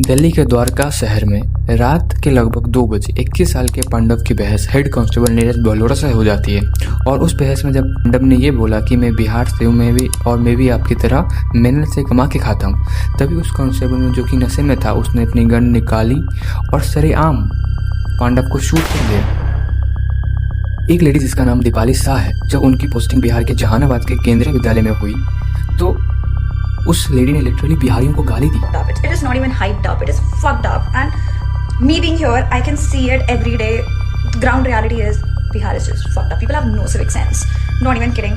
दिल्ली के द्वारका शहर में रात के लगभग 2 बजे 21 साल के पांडव की बहस हेड कांस्टेबल नीरज बलोरा से हो जाती है। और उस बहस में जब पांडव ने ये बोला कि मैं बिहार से हूँ, मैं भी आपकी तरह मेहनत से कमा के खाता हूँ, तभी उस कांस्टेबल में जो कि नशे में था उसने अपनी गन निकाली और सरेआम पांडव को शूट कर दिया। एक लेडी जिसका नाम दीपाली शाह है, जब उनकी पोस्टिंग बिहार के जहानाबाद के केंद्रीय विद्यालय में हुई तो उस लेडी ने लिटरली बिहारियों को गाली दी। It is not even hyped up, it is fucked up. And me being here, I can see it every day. Ground reality is Bihar is just fucked up. People have no civic sense. Not even kidding.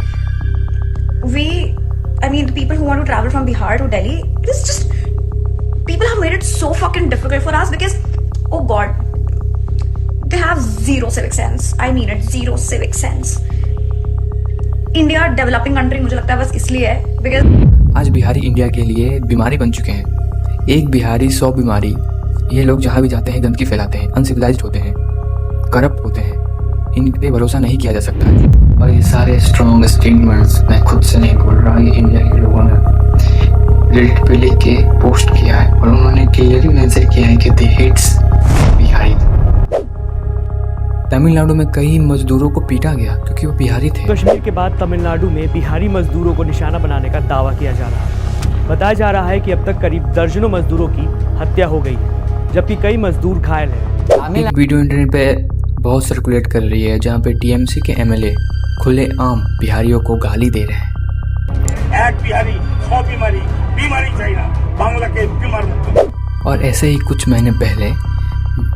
The people who want to travel from Bihar to Delhi, this just people have made it so fucking difficult for us because, oh God, they have zero civic sense. I mean it, zero civic sense. India developing country मुझे लगता है बस इसलिए है because आज Bihari India के लिए बीमारी बन चुके हैं। एक बिहारी 100 बीमारी। ये लोग जहाँ भी जाते हैं गंदगी फैलाते हैं, अनसिविलाइज्ड होते हैं, करप्ट होते हैं, इन पे भरोसा नहीं किया जा सकता है। और ये सारे स्ट्रॉन्ग स्टेटमेंट्स मैं खुद से नहीं बोल रहा, ये इंडिया के लोगों ने रेडिट पे लिख के पोस्ट किया है और उन्होंने क्लियरली मेंशन किया है कि दे हेट्स बिहारी। तमिलनाडु में कई मजदूरों को पीटा गया क्योंकि वो बिहारी थे। कश्मीर के बाद तमिलनाडु में बिहारी मजदूरों को निशाना बनाने का दावा किया जा रहा है। बताया जा रहा है कि अब तक करीब दर्जनों मजदूरों की हत्या हो गई है, जबकि कई मजदूर घायल हैं। एक वीडियो इंटरनेट पे बहुत सर्कुलेट कर रही है जहाँ पे टीएमसी के एमएलए खुलेआम बिहारियों को गाली दे रहे हैं। एक बिहारी 100 बीमारी चाहिए बांग्ला के बीमार। और ऐसे ही कुछ महीने पहले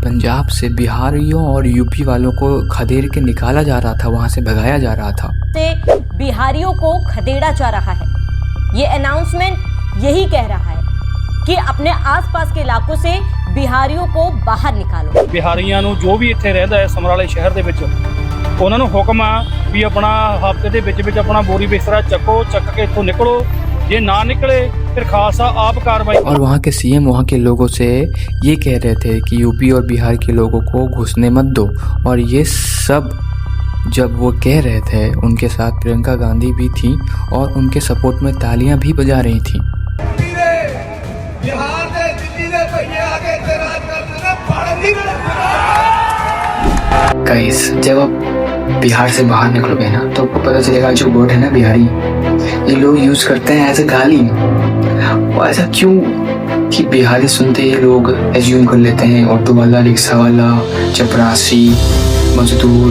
पंजाब से बिहारियों और यूपी वालों को खदेड़ के निकाला जा रहा था, वहां से भगाया जा रहा था। से बिहारियों को खदेड़ा जा रहा है। ये अनाउंसमेंट यही कह रहा है कि अपने आसपास के इलाकों से बिहारियों को बाहर निकालो। बिहारियों ਨੂੰ जो भी ਇੱਥੇ ਰਹਿੰਦਾ ਹੈ ਸਮਰਾਲੇ ਸ਼ਹਿਰ ਦੇ ਵਿੱਚ ਉਹਨਾਂ ਨੂੰ ਹੁਕਮ ਆ ਵੀ ਆਪਣਾ ਹਫ਼ਤੇ ਦੇ ਵਿੱਚ ਆਪਣਾ ਬੋਰੀ ਬਿਸਤਰਾ ਚੱਕ ਕੇ ਇੱਥੋਂ ਨਿਕਲੋ, ये ना निकले फिर खासा आप कार्रवाई। और वहाँ के सीएम वहाँ के लोगों से ये कह रहे थे कि यूपी और बिहार के लोगों को घुसने मत दो। और ये सब जब वो कह रहे थे उनके साथ प्रियंका गांधी भी थी और उनके सपोर्ट में तालियां भी बजा रही थी। गाइस, जब आप बिहार से बाहर निकलोगे ना तो आपको पता चलेगा जो वर्ड है ना बिहारी, ये लोग यूज करते हैं एज ए गाली। और ऐसा क्यों कि बिहारी सुनते ही लोग एज्यूम कर लेते हैं ऑटो वाला, रिक्शा वाला, चपरासी, मजदूर,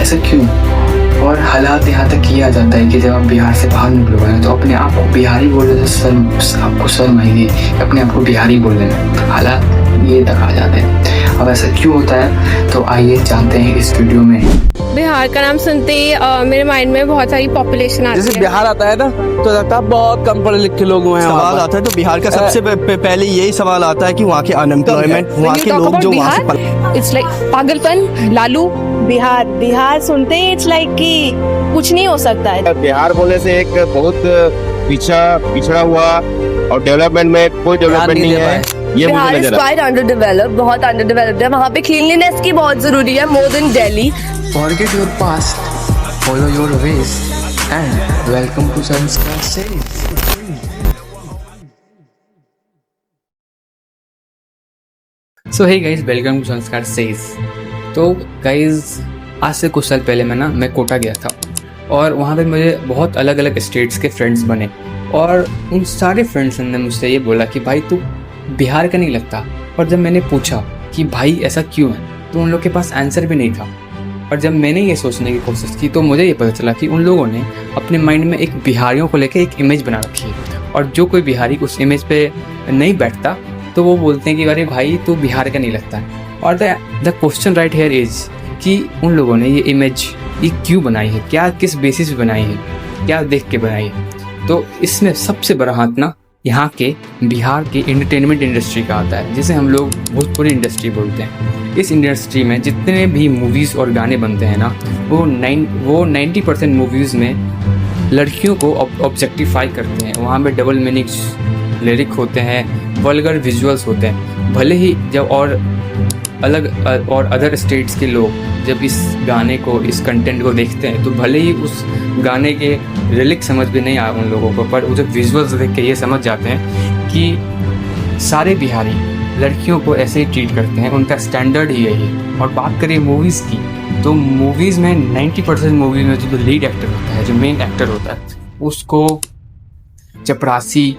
ऐसा क्यों? और हालात यहाँ तक किया जाता है कि जब आप बिहार से बाहर निकलोगे ना तो अपने आप को बिहारी बोलने से आपको शर्म आएगी, अपने आप को बिहारी बोल लेना। हालात ये तक आ जाते हैं। अब ऐसा क्यों होता है तो आइए जानते हैं इस वीडियो में। बिहार का नाम सुनते ही मेरे माइंड में बहुत सारी पॉपुलेशन आती है। जैसे बिहार आता है ना तो लगता है बहुत कम पढ़े लिखे लोग हैं। सवाल आता है तो बिहार का सबसे पहले यही सवाल आता है कि वहाँ के अनएम्प्लॉयमेंट, वहाँ के लोग जो वहाँ से इट्स लाइक पागलपन, लालू। बिहार सुनते ही इट्स लाइक कि कुछ नहीं हो सकता है। बिहार बोलने से एक बहुत पिछड़ा हुआ और डेवलपमेंट में कोई डेवलपमेंट नहीं है, ये मुझे नजर आता है। अंडर डेवलप्ड, बहुत अंडर डेवलप्ड है। वहाँ पे क्लीनलीनेस की बहुत जरूरी है, more than Delhi. Forget your past, follow your ways, and welcome to Sanskar Says। So hey guys, welcome to Sanskar Says। तो guys, आज से कुछ साल पहले मैं कोटा गया था और वहाँ पे मुझे बहुत अलग अलग स्टेट्स के फ्रेंड्स बने। और उन सारे फ्रेंड्स ने मुझसे ये बोला कि भाई तू बिहार का नहीं लगता। और जब मैंने पूछा कि भाई ऐसा क्यों है तो उन लोग के पास आंसर भी नहीं था। और जब मैंने ये सोचने की कोशिश की तो मुझे ये पता चला कि उन लोगों ने अपने माइंड में एक बिहारियों को लेकर एक इमेज बना रखी है। और जो कोई बिहारी उस इमेज पे नहीं बैठता तो वो बोलते हैं कि अरे भाई तू बिहार का नहीं लगता। और the question right here is कि उन लोगों ने ये इमेज ये क्यों बनाई है, क्या किस बेसिस पे बनाई है, क्या देख के बनाई है। तो इसमें सबसे बड़ा हाथ ना यहाँ के बिहार की एंटरटेनमेंट इंडस्ट्री का आता है, जिसे हम लोग भोजपुरी इंडस्ट्री बोलते हैं। इस इंडस्ट्री में जितने भी मूवीज़ और गाने बनते हैं ना वो 90% मूवीज़ में लड़कियों को ऑब्जेक्टिफाई करते हैं। वहाँ पे डबल मीनिंग्स लिरिक होते हैं, वल्गर विजुअल्स होते हैं। भले ही जब और अदर स्टेट्स के लोग जब इस गाने को, इस कंटेंट को देखते हैं तो भले ही उस गाने के लिरिक समझ भी नहीं आए उन लोगों को, पर वो जब विजुअल्स देख के ये समझ जाते हैं कि सारे बिहारी लड़कियों को ऐसे ही ट्रीट करते हैं, उनका स्टैंडर्ड ही यही है। और बात करें मूवीज़ की, तो मूवीज़ में 90% मूवीज़ में जो लीड एक्टर होता है, जो मेन एक्टर होता है, उसको चपरासी,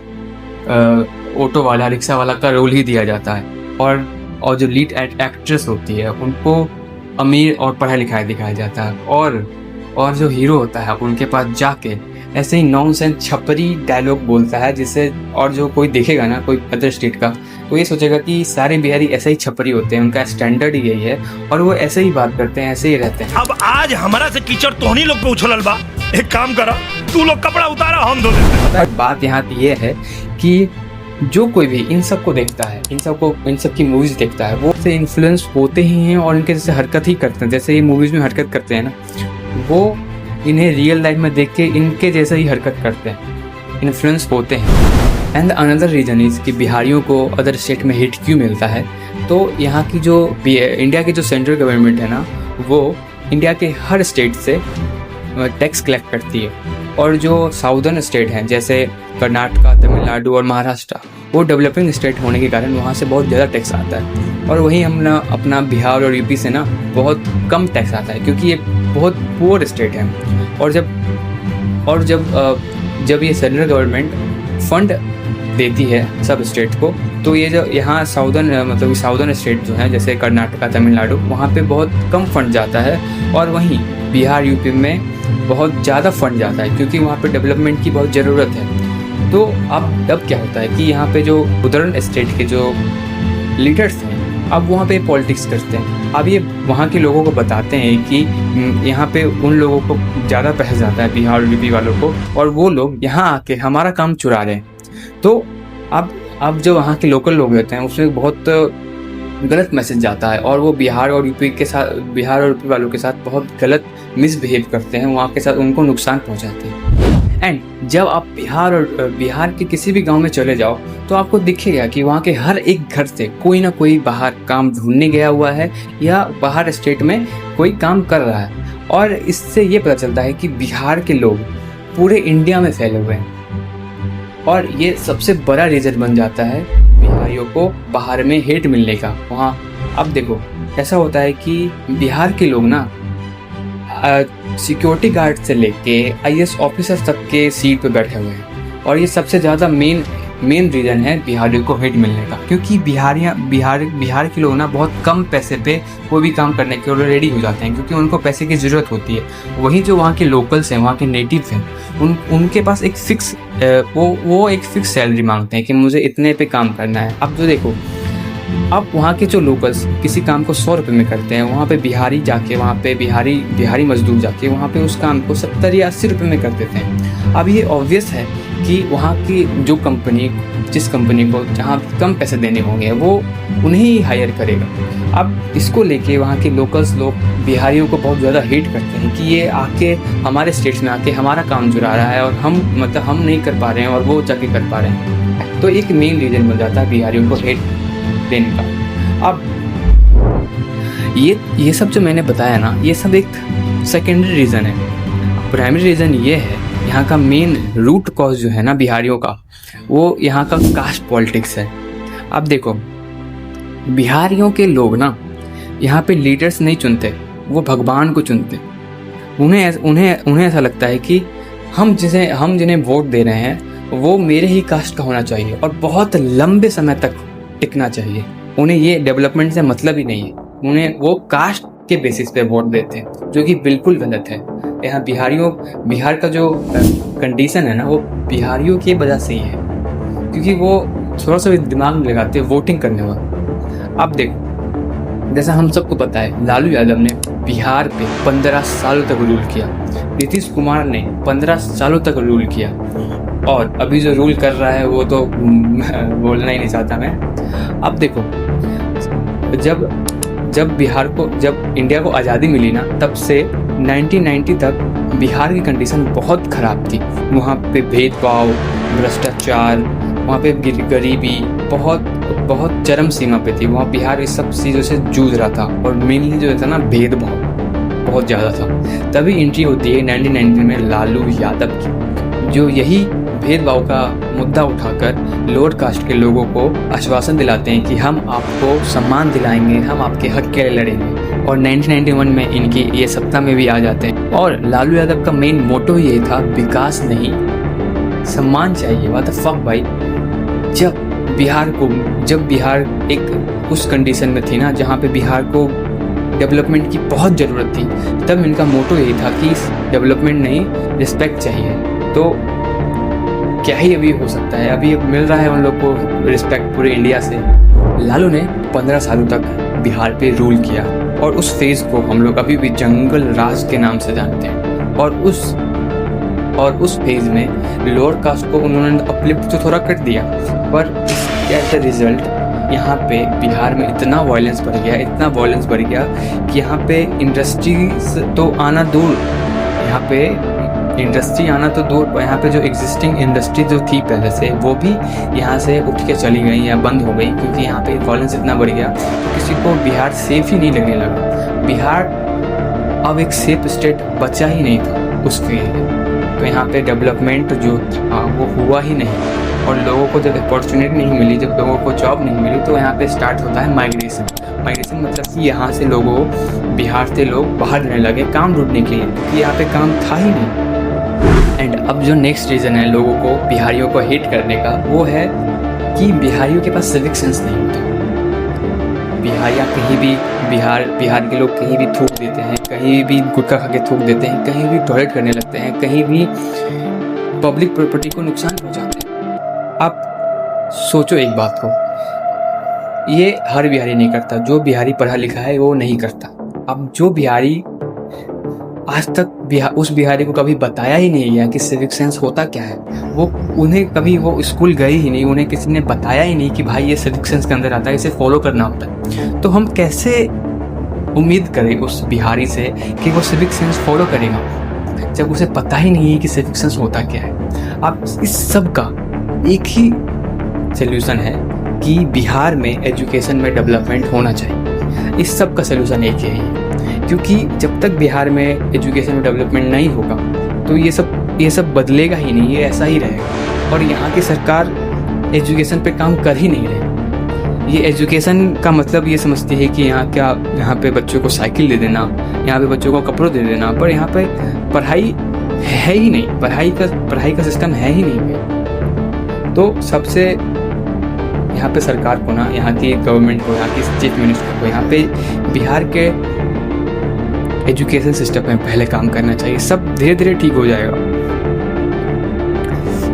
ऑटो वाला, रिक्शा वाला का रोल ही दिया जाता है। और जो लीड एक्ट्रेस होती है उनको अमीर और पढ़ा लिखाया दिखाया जाता है। और जो हीरो होता है उनके पास जाके ऐसे ही नॉनसेंस छपरी डायलॉग बोलता है, जिससे और जो कोई देखेगा ना, कोई अदर स्टेट का, तो ये सोचेगा कि सारे बिहारी ऐसे ही छपरी होते हैं, उनका स्टैंडर्ड ही यही है और वो ऐसे ही बात करते हैं, ऐसे ही रहते हैं। अब आज हमारा से कीचड़ तोहनी लोग पे उछलल बा। एक काम करा, तू लोग कपड़ा उतारा, हम धो देते हैं। बात यहाँ की ये है कि जो कोई भी इन सबको देखता है, इन सब की मूवीज देखता है, वो से इन्फ्लुएंस होते ही हैं और इनके जैसे हरकत ही करते हैं। जैसे ये मूवीज में हरकत करते हैं ना, वो इन्हें रियल लाइफ में देख के इनके जैसे ही हरकत करते हैं, इन्फ्लुएंस होते हैं। एंड अनदर रीज़न इज़ कि बिहारियों को अदर स्टेट में हिट क्यों मिलता है, तो यहाँ की जो इंडिया की जो सेंट्रल गवर्नमेंट है ना, वो इंडिया के हर स्टेट से टैक्स कलेक्ट करती है। और जो साउदर्न स्टेट हैं जैसे कर्नाटका, तमिलनाडु और महाराष्ट्र, वो डेवलपिंग स्टेट होने के कारण वहाँ से बहुत ज़्यादा टैक्स आता है। और वहीं हम ना अपना बिहार और यूपी से ना बहुत कम टैक्स आता है, क्योंकि ये बहुत पुअर स्टेट है। और जब ये सेंट्रल गवर्नमेंट फंड देती है सब स्टेट को, तो ये जो यहाँ साउदर्न स्टेट जो हैं जैसे कर्नाटका, तमिलनाडु, वहाँ पे बहुत कम फंड जाता है। और वहीं बिहार, यूपी में बहुत ज़्यादा फंड जाता है, क्योंकि वहाँ पे डेवलपमेंट की बहुत ज़रूरत है। तो अब क्या होता है कि यहाँ पे जो उधर स्टेट के जो लीडर्स हैं, अब वहाँ पे पॉलिटिक्स करते हैं। अब ये वहाँ के लोगों को बताते हैं कि यहाँ पे उन लोगों को ज़्यादा पैसा जाता है, बिहार और यूपी वालों को, और वो लोग यहाँ आके हमारा काम चुरा रहे हैं। तो अब जो वहाँ के लोकल लोग होते हैं उसमें बहुत गलत मैसेज जाता है, और वो बिहार और यूपी वालों के साथ बहुत गलत मिसबिहेव करते हैं, वहाँ के साथ उनको नुकसान पहुँचाते हैं। एंड जब आप बिहार के किसी भी गांव में चले जाओ, तो आपको दिखेगा कि वहाँ के हर एक घर से कोई ना कोई बाहर काम ढूंढने गया हुआ है या बाहर स्टेट में कोई काम कर रहा है। और इससे ये पता चलता है कि बिहार के लोग पूरे इंडिया में फैले हुए हैं, और ये सबसे बड़ा रीज़न बन जाता है बिहारियों को बाहर में हेट मिलने का। वहाँ अब देखो ऐसा होता है कि बिहार के लोग ना सिक्योरिटी गार्ड से लेके IAS ऑफिसर तक के सीट पे बैठे हुए हैं, और ये सबसे ज़्यादा मेन रीज़न है बिहारियों को हेट मिलने का। क्योंकि बिहार के लोग ना बहुत कम पैसे पे कोई भी काम करने के लिए रेडी हो जाते हैं, क्योंकि उनको पैसे की ज़रूरत होती है। वहीं जो वहाँ के लोकल्स हैं, वहाँ के नेटिव्स हैं, उनके पास एक फिक्स वो एक फिक्स सैलरी मांगते हैं कि मुझे इतने पे काम करना है। अब जो देखो, अब वहाँ के जो लोकल्स किसी काम को 100 रुपये में करते हैं, वहाँ पे बिहारी जाके, वहाँ पे बिहारी मजदूर जाके वहाँ पे उस काम को 70 या 80 रुपये में कर देते हैं। अब ये ऑब्वियस है कि वहाँ की जिस कंपनी को जहाँ कम पैसे देने होंगे वो उन्हें ही हायर करेगा। अब इसको लेके वहाँ के लोकल्स लोग बिहारियों को बहुत ज़्यादा हेट करते हैं कि ये आके हमारे स्टेट्स में आके हमारा काम चुरा रहा है, और हम नहीं कर पा रहे हैं और वो जाके कर पा रहे हैं। तो एक मेन रीज़न बन जाता है बिहारियों को हेट देने का। अब ये सब जो मैंने बताया ना, ये सब एक सेकेंडरी रीज़न है। प्राइमरी रीज़न ये है, यहाँ का मेन रूट कॉज जो है ना बिहारियों का, वो यहाँ का कास्ट पॉलिटिक्स है। अब देखो, बिहारियों के लोग ना यहाँ पे लीडर्स नहीं चुनते, वो भगवान को चुनते। उन्हें ऐसा लगता है कि हम जिन्हें वोट दे रहे हैं वो मेरे ही कास्ट का होना चाहिए और बहुत लंबे समय तक टिकना चाहिए। उन्हें ये डेवलपमेंट से मतलब ही नहीं है, उन्हें वो कास्ट के बेसिस पे वोट देते हैं, जो कि बिल्कुल गलत है। यहाँ बिहार का जो कंडीशन है ना, वो बिहारियों की वजह से ही है, क्योंकि वो थोड़ा सा भी दिमाग में लगाते हैं वोटिंग करने में। अब देखो, जैसा हम सबको पता है, लालू यादव ने बिहार पे 15 सालों तक रूल किया, नीतीश कुमार ने 15 सालों तक रूल किया, और अभी जो रूल कर रहा है वो तो बोलना ही नहीं चाहता मैं। अब देखो, जब इंडिया को आज़ादी मिली ना, तब से 1990 तक बिहार की कंडीशन बहुत ख़राब थी। वहाँ पे भेदभाव, भ्रष्टाचार, वहाँ पे गरीबी बहुत चरम सीमा पे थी। वहाँ बिहार इस सब चीज़ों से जूझ रहा था, और मेनली जो था ना, भेदभाव बहुत ज़्यादा था। तभी एंट्री होती है 1990 में लालू यादव की, जो यही भेदभाव का मुद्दा उठाकर लोअर कास्ट के लोगों को आश्वासन दिलाते हैं कि हम आपको सम्मान दिलाएंगे, हम आपके हक के लिए लड़ेंगे, और 1991 में इनकी ये सत्ता में भी आ जाते हैं। और लालू यादव का मेन मोटो ये था, विकास नहीं सम्मान चाहिए। व्हाट द फक भाई। जब बिहार एक उस कंडीशन में थी ना जहाँ पे बिहार को डेवलपमेंट की बहुत ज़रूरत थी, तब इनका मोटो यही था कि डेवलपमेंट नहीं, रिस्पेक्ट चाहिए। तो क्या ही अभी हो सकता है, अभी मिल रहा है उन लोग को रिस्पेक्ट पूरे इंडिया से। लालू ने 15 सालों तक बिहार पे रूल किया, और उस फेज़ को हम लोग अभी भी जंगल राज के नाम से जानते हैं। और उस फेज़ में लोअर कास्ट को उन्होंने अपलिफ्ट तो थोड़ा कर दिया, पर एट द रिजल्ट यहाँ पे बिहार में इतना वायलेंस बढ़ गया कि यहाँ पे इंडस्ट्रीज तो आना दूर, यहाँ पे जो एग्जिस्टिंग इंडस्ट्री जो थी पहले से, वो भी यहाँ से उठ के चली गई या बंद हो गई, क्योंकि यहाँ पे वायलेंस इतना बढ़ गया तो किसी को बिहार सेफ ही नहीं लगने लगा। बिहार अब एक सेफ स्टेट बचा ही नहीं था उस फेज में। तो यहाँ पे डेवलपमेंट जो था वो हुआ ही नहीं, और लोगों को जब अपॉर्चुनिटी नहीं मिली, जब लोगों को जॉब नहीं मिली, तो यहाँ पे स्टार्ट होता है माइग्रेशन मतलब कि यहाँ से बिहार से लोग बाहर रहने लगे काम ढूंढने के लिए, क्योंकि यहाँ पे काम था ही नहीं। एंड अब जो नेक्स्ट रीज़न है लोगों को बिहारियों को हेट करने का, वो है कि बिहारियों के पास सिविक सेंस नहीं होता। बिहारियाँ कहीं भी बिहार के लोग कहीं भी थूक देते हैं, कहीं भी गुटखा खा के थूक देते हैं, कहीं भी टॉयलेट करने लगते हैं, कहीं भी पब्लिक प्रॉपर्टी को नुकसान पहुँचाते हैं। आप सोचो एक बात को, ये हर बिहारी नहीं करता, जो बिहारी पढ़ा लिखा है वो नहीं करता। अब जो बिहारी आज तक उस बिहारी को कभी बताया ही नहीं गया कि सिविक सेंस होता क्या है, उन्हें कभी वो स्कूल गए ही नहीं, उन्हें किसी ने बताया ही नहीं कि भाई ये सिविक सेंस के अंदर आता है, इसे फॉलो करना होता है। तो हम कैसे उम्मीद करें उस बिहारी से कि वो सिविक सेंस फॉलो करेगा जब उसे पता ही नहीं है कि सिविक सेंस होता क्या है। अब इस सब का एक ही सल्यूशन है कि बिहार में एजुकेशन में डेवलपमेंट होना चाहिए। इस सब का सल्यूशन एक ही है, क्योंकि जब तक बिहार में एजुकेशन में डेवलपमेंट नहीं होगा तो ये सब बदलेगा ही नहीं, ये ऐसा ही रहेगा। और यहाँ की सरकार एजुकेशन पे काम कर ही नहीं रही। ये एजुकेशन का मतलब ये समझती है कि यहाँ पे बच्चों को साइकिल दे देना, यहाँ पे बच्चों को कपड़े दे देना, पर यहाँ पे पढ़ाई है ही नहीं, पढ़ाई का सिस्टम है ही नहीं। तो सबसे यहाँ पे सरकार को ना, यहाँ की गवर्नमेंट को, यहाँ की चीफ मिनिस्टर को, यहाँ पे बिहार के एजुकेशन सिस्टम में पहले काम करना चाहिए। सब धीरे धीरे ठीक हो जाएगा।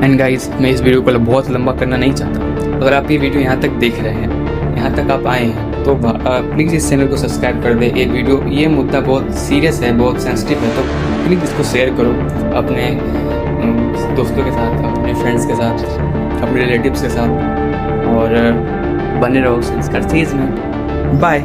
एंड गाइस, मैं इस वीडियो को बहुत लंबा करना नहीं चाहता। अगर आप ये वीडियो यहाँ तक देख रहे हैं, यहाँ तक आप आए हैं, तो प्लीज़ इस चैनल को सब्सक्राइब कर दें। ये मुद्दा बहुत सीरियस है, बहुत सेंसिटिव है, तो प्लीज़ इसको शेयर करो अपने दोस्तों के साथ, अपने फ्रेंड्स के साथ, अपने रिलेटिव्स के साथ, और बने रहो संस्कार चीज़ में। बाय।